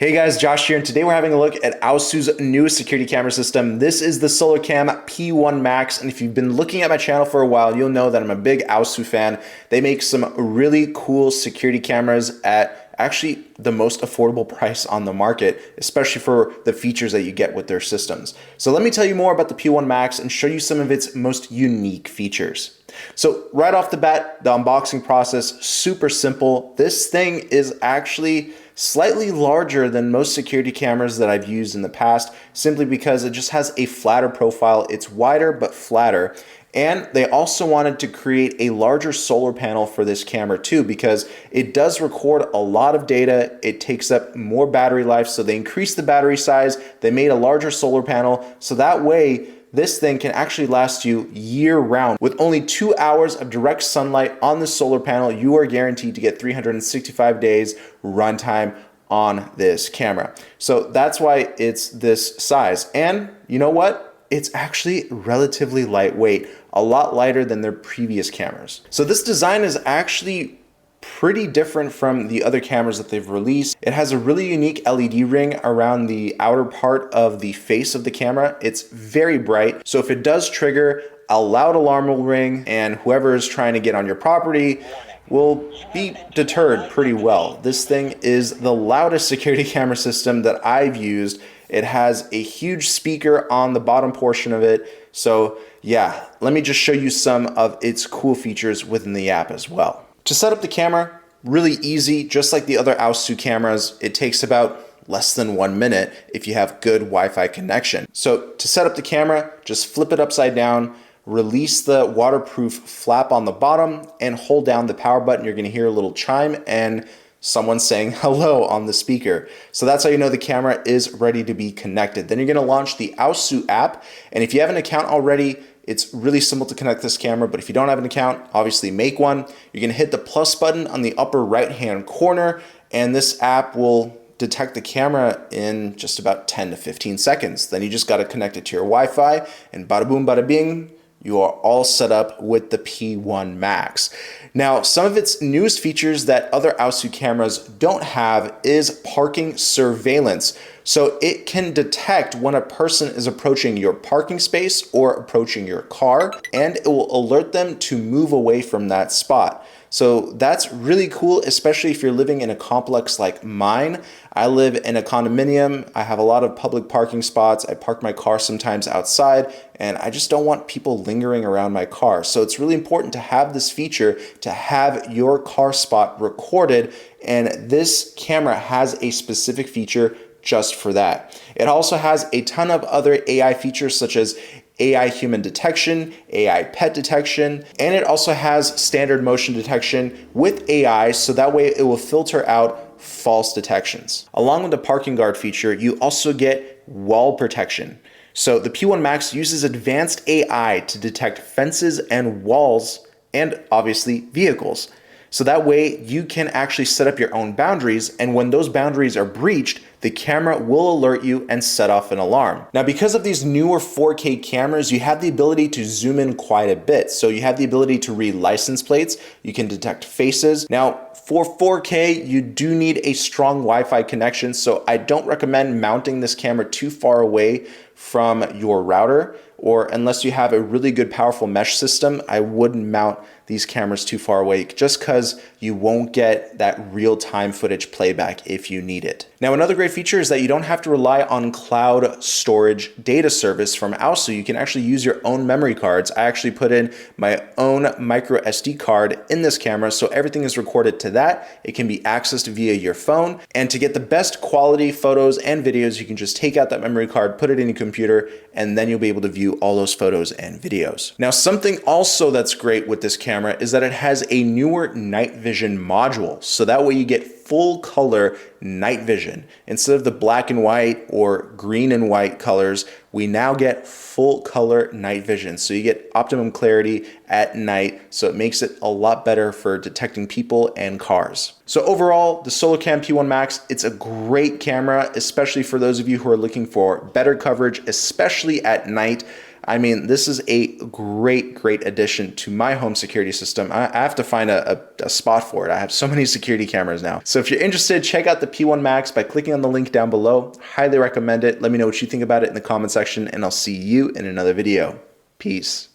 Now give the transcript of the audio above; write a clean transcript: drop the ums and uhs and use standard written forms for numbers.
Hey guys, Josh here, and today we're having a look at aosu's newest security camera system. This is the SolarCam P1 Max, and if you've been looking at my channel for a while, you'll know that I'm a big aosu fan. They make some really cool security cameras at actually the most affordable price on the market, especially for the features that you get with their systems. So let me tell you more about the P1 Max and show you some of its most unique features. So right off the bat, the unboxing process, super simple. This thing is actually slightly larger than most security cameras that I've used in the past, simply because it just has a flatter profile. It's wider but flatter. And they also wanted to create a larger solar panel for this camera too, because it does record a lot of data. It takes up more battery life, so they increased the battery size. They made a larger solar panel, so that way this thing can actually last you year round. With only 2 hours of direct sunlight on the solar panel, you are guaranteed to get 365 days runtime on this camera. So that's why it's this size. And you know what? It's actually relatively lightweight, a lot lighter than their previous cameras. So this design is actually pretty different from the other cameras that they've released. It has a really unique LED ring around the outer part of the face of the camera. It's very bright, so if it does trigger, a loud alarm will ring, and whoever is trying to get on your property will be deterred pretty well. This thing is the loudest security camera system that I've used. It has a huge speaker on the bottom portion of it. So yeah, let me just show you some of its cool features within the app as well. To set up the camera, really easy, just like the other aosu cameras. It takes about less than 1 minute if you have good Wi-Fi connection. So to set up the camera, just flip it upside down, release the waterproof flap on the bottom, and hold down the power button. You're gonna hear a little chime and someone saying hello on the speaker. So that's how you know the camera is ready to be connected. Then you're gonna launch the aosu app, and if you have an account already, it's really simple to connect this camera, but if you don't have an account, obviously make one. You're gonna hit the plus button on the upper right-hand corner, and this app will detect the camera in just about 10 to 15 seconds. Then you just gotta connect it to your Wi-Fi, and bada boom, bada bing, you are all set up with the P1 Max. Now, some of its newest features that other aosu cameras don't have is parking surveillance. So it can detect when a person is approaching your parking space or approaching your car, and it will alert them to move away from that spot. So that's really cool, especially if you're living in a complex like mine. I live in a condominium. I have a lot of public parking spots. I park my car sometimes outside, and I just don't want people lingering around my car. So it's really important to have this feature, to have your car spot recorded, and this camera has a specific feature just for that. It also has a ton of other AI features such as AI human detection, AI pet detection, and it also has standard motion detection with AI, so that way it will filter out false detections. Along with the parking guard feature, you also get wall protection. So the P1 Max uses advanced AI to detect fences and walls, and obviously vehicles. So that way you can actually set up your own boundaries, and when those boundaries are breached, the camera will alert you and set off an alarm. Now, because of these newer 4K cameras, you have the ability to zoom in quite a bit. So you have the ability to read license plates, you can detect faces. Now, for 4K, you do need a strong Wi-Fi connection, so I don't recommend mounting this camera too far away from your router, or unless you have a really good powerful mesh system, I wouldn't mount these cameras too far away, just because you won't get that real-time footage playback if you need it. Now, another great feature is that you don't have to rely on cloud storage data service from aosu. You can actually use your own memory cards. I actually put in my own micro SD card in this camera, so everything is recorded to that. It can be accessed via your phone, and to get the best quality photos and videos, you can just take out that memory card, put it in your computer, and then you'll be able to view all those photos and videos. Now, something also that's great with this camera is that it has a newer night vision module. So that way you get full color night vision. Instead of the black and white or green and white colors, we now get full color night vision. So you get optimum clarity at night. So it makes it a lot better for detecting people and cars. So overall, the SolarCam P1 Max, it's a great camera, especially for those of you who are looking for better coverage, especially at night. I mean, this is a great addition to my home security system. I have to find a spot for it. I have so many security cameras now. So if you're interested, check out the P1 Max by clicking on the link down below. Highly recommend it. Let me know what you think about it in the comment section, and I'll see you in another video. Peace.